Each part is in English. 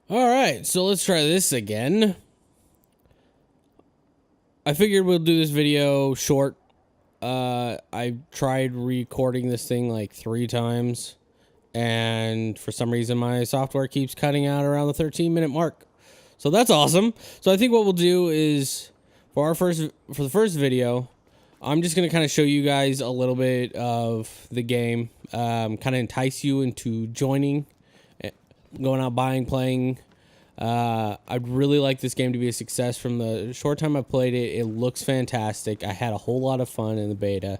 All right, so let's try this again. I figured we'll do this video short. I tried recording this thing like 3 times, and for some reason my software keeps cutting out around the 13-minute mark. So that's awesome. So I think what we'll do is for the first video, I'm just gonna kind of show you guys a little bit of the game, kind of entice you into joining, going out buying, playing. I'd really like this game to be a success. From the short time I've played it, it looks fantastic. I had a whole lot of fun in the beta,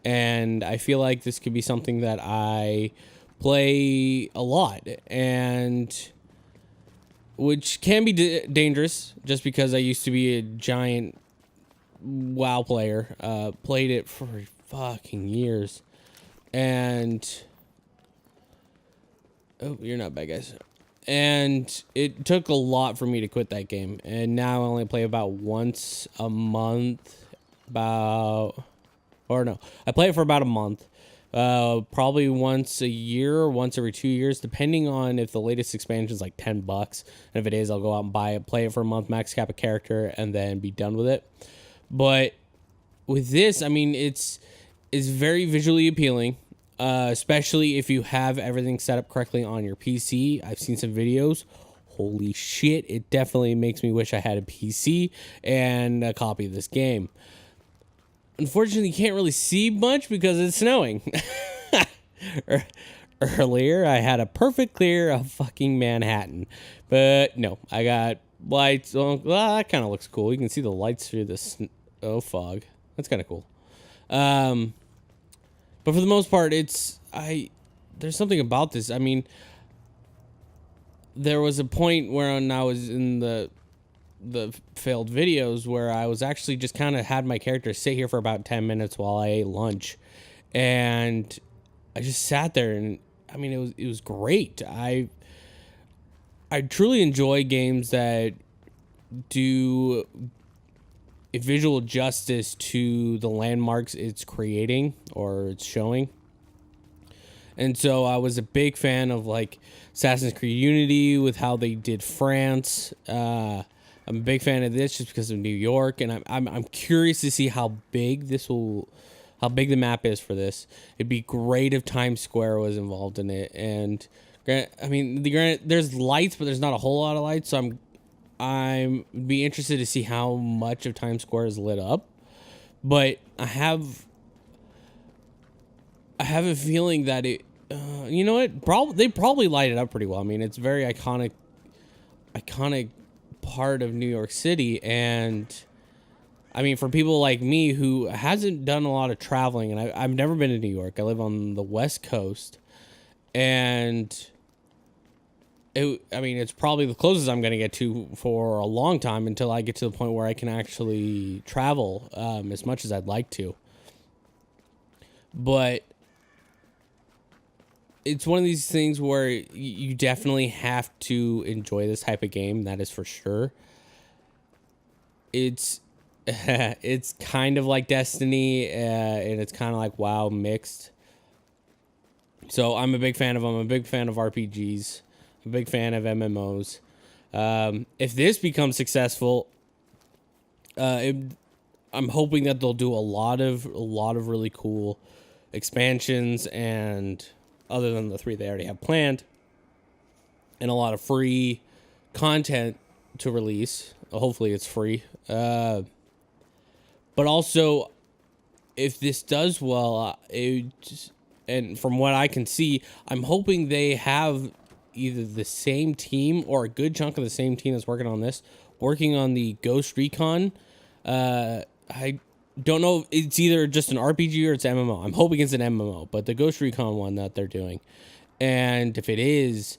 and I feel like this could be something that I play a lot, and which can be dangerous just because I used to be a giant WoW player. Played it for fucking years, and oh, you're not bad, guys. And it took a lot for me to quit that game. And now I only play about once a month. I play it for about a month. Probably once a year or once every 2 years, depending on if the latest expansion is like $10. And if it is, I'll go out and buy it, play it for a month, max cap a character, and then be done with it. But with this, I mean, it's very visually appealing. Especially if you have everything set up correctly on your PC. I've seen some videos. Holy shit, it definitely makes me wish I had a PC and a copy of this game. Unfortunately, you can't really see much because it's snowing. Earlier, I had a perfect clear of fucking Manhattan. But no, I got lights. Well, that kind of looks cool. You can see the lights through the fog. That's kind of cool. But for the most part, there's something about this. I mean, there was a point where when I was in the failed videos where I was actually just kind of had my character sit here for about 10 minutes while I ate lunch. And I just sat there, and I mean, it was great. I truly enjoy games that do a visual justice to the landmarks it's creating or it's showing. And so I was a big fan of like Assassin's Creed Unity with how they did France. I'm a big fan of this just because of New York, and I'm curious to see how big the map is for this. It'd be great if Times Square was involved in it. And I mean, there's lights, but there's not a whole lot of lights, so I'm be interested to see how much of Times Square is lit up. But I have a feeling that you know what? They probably light it up pretty well. I mean, it's very iconic part of New York City, and I mean, for people like me who hasn't done a lot of traveling, and I've never been to New York. I live on the West Coast, and it's probably the closest I'm going to get to for a long time until I get to the point where I can actually travel as much as I'd like to. But it's one of these things where you definitely have to enjoy this type of game. That is for sure. It's it's kind of like Destiny, and it's kind of like WoW mixed. So I'm a big fan of them. I'm a big fan of RPGs. I'm a big fan of MMOs. If this becomes successful, I'm hoping that they'll do a lot of really cool expansions, and other than the 3 they already have planned, and a lot of free content to release. Hopefully it's free. But also, if this does well, and from what I can see, I'm hoping they have either the same team or a good chunk of the same team that's working on the Ghost Recon. I don't know if it's either just an RPG or it's MMO. I'm hoping it's an MMO, but the Ghost Recon one that they're doing. And if it is,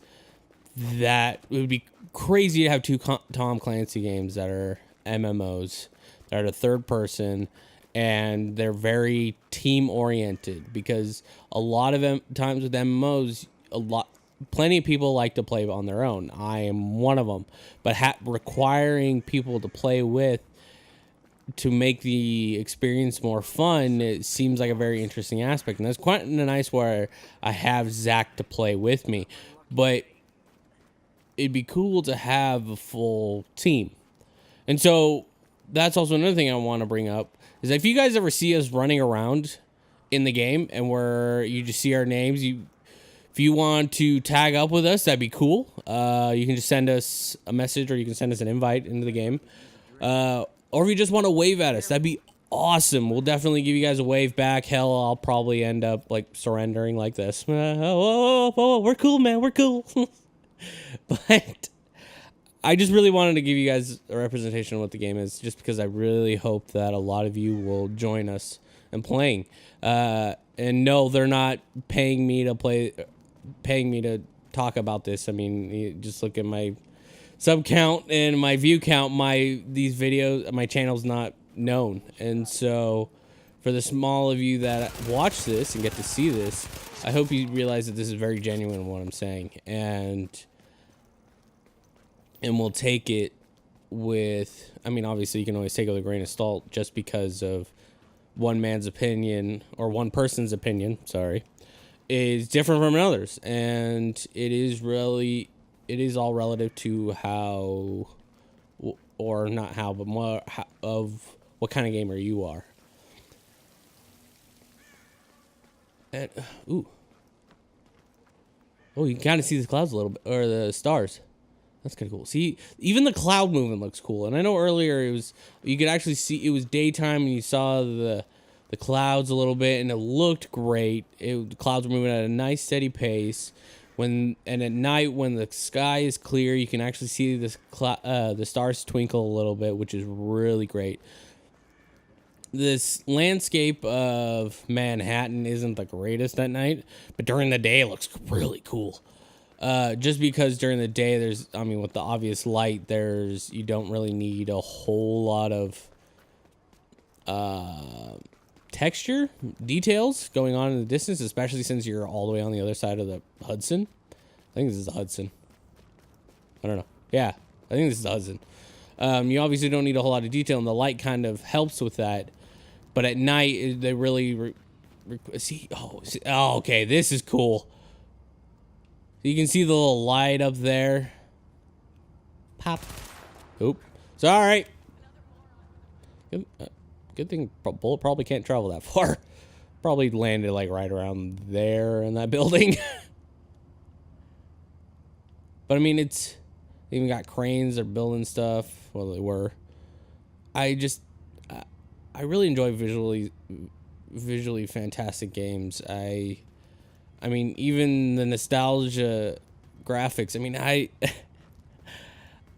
that it would be crazy to have 2 Tom Clancy games that are MMOs, that are third person, and they're very team oriented, because a lot of times with MMOs, plenty of people like to play on their own. I am one of them, but requiring people to play with to make the experience more fun, it seems like a very interesting aspect. And that's quite nice where I have Zach to play with me. But it'd be cool to have a full team. And so that's also another thing I want to bring up is that if you guys ever see us running around in the game and where you just see our names, if you want to tag up with us, that'd be cool. You can just send us a message, or you can send us an invite into the game. Or if you just want to wave at us, that'd be awesome. We'll definitely give you guys a wave back. Hell, I'll probably end up like surrendering like this. Oh, we're cool, man. We're cool. But I just really wanted to give you guys a representation of what the game is, just because I really hope that a lot of you will join us in playing. And no, they're not paying me to talk about this. I mean, you just look at my sub count and my view count. These videos, my channel's not known, and so for the small of you that watch this and get to see this, I hope you realize that this is very genuine in what I'm saying, and we'll take it with, I mean, obviously you can always take it with a grain of salt just because of one man's opinion, or one person's opinion, sorry, is different from another's. And it is all relative to how, or not how, but more of what kind of gamer you are. And, ooh. Oh, you can kind of see the clouds a little bit, or the stars. That's kind of cool. See, even the cloud movement looks cool. And I know earlier you could actually see it was daytime and you saw the clouds a little bit, and it looked great. The clouds were moving at a nice steady pace. And at night, when the sky is clear, you can actually see the stars twinkle a little bit, which is really great. This landscape of Manhattan isn't the greatest at night, but during the day it looks really cool. Just because during the day with the obvious light, you don't really need a whole lot of texture details going on in the distance, especially since you're all the way on the other side of the Hudson. I think this is the Hudson. I don't know. Yeah, I think this is the Hudson. You obviously don't need a whole lot of detail, and the light kind of helps with that. But at night, they really okay, this is cool. You can see the little light up there. Pop. Oop. It's all right. Good thing bullet probably can't travel that far. Probably landed like right around there in that building. But I mean, they even got cranes. They're building stuff. Well, they were. I really enjoy visually fantastic games. I mean, even the nostalgia graphics. I mean, I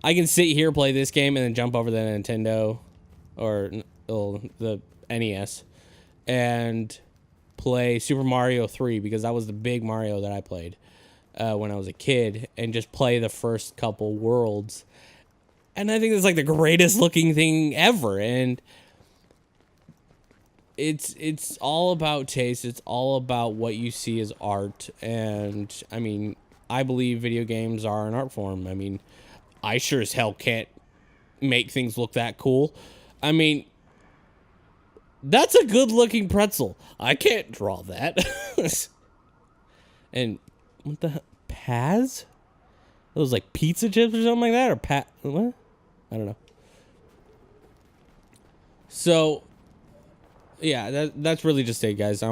can sit here, play this game, and then jump over the Nintendo or the NES and play Super Mario 3, because that was the big Mario that I played when I was a kid, and just play the first couple worlds. And I think it's like the greatest looking thing ever. And it's all about taste. It's all about what you see as art. And I mean, I believe video games are an art form. I mean, I sure as hell can't make things look that cool. I mean, that's a good looking pretzel. I can't draw that. And what the Paz? Those like pizza chips or something like that, or what? I don't know. So yeah, that's really just it, guys. I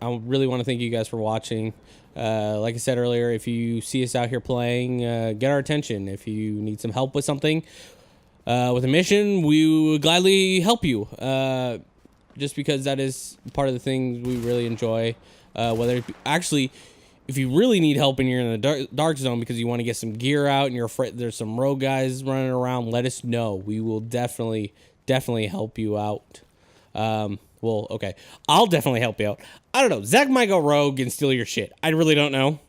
really want to thank you guys for watching. Like I said earlier, if you see us out here playing, get our attention. If you need some help with something, with a mission, we would gladly help you. Just because that is part of the things we really enjoy. If you really need help and you're in the dark zone because you want to get some gear out and you're afraid there's some rogue guys running around, let us know. We will definitely help you out. Well, okay, I'll definitely help you out. I don't know. Zach might go rogue and steal your shit. I really don't know.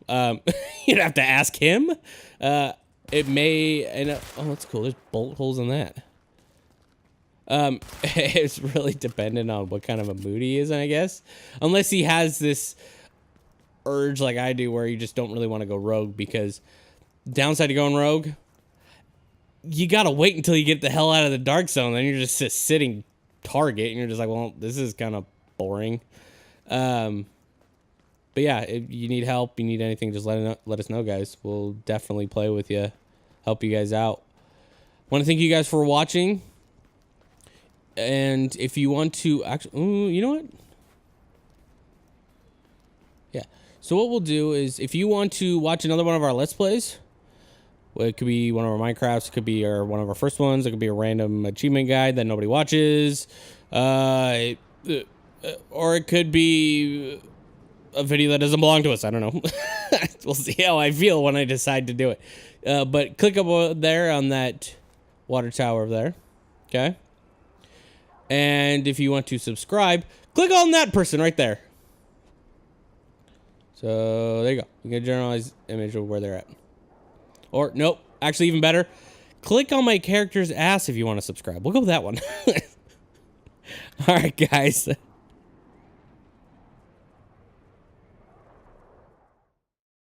You'd have to ask him. It may. Oh, that's cool. There's bolt holes in that. It's really dependent on what kind of a mood he is, I guess. Unless he has this urge like I do where you just don't really want to go rogue, because downside to going rogue, you gotta wait until you get the hell out of the dark zone. Then you're just sitting target and you're just like, well, this is kind of boring. But yeah, if you need help, you need anything, just let us know, guys. We'll definitely play with you. help you guys out. Want to thank you guys for watching. And if you want to actually, you know what? Yeah. So what we'll do is, if you want to watch another one of our Let's Plays, well, it could be one of our Minecrafts, it could be one of our first ones, it could be a random achievement guide that nobody watches, or it could be a video that doesn't belong to us. I don't know. We'll see how I feel when I decide to do it. But click up there on that water tower there. Okay. And if you want to subscribe, click on that person right there. So there you go. You get a generalized image of where they're at. Or nope, actually even better. Click on my character's ass if you want to subscribe. We'll go with that one. All right, guys.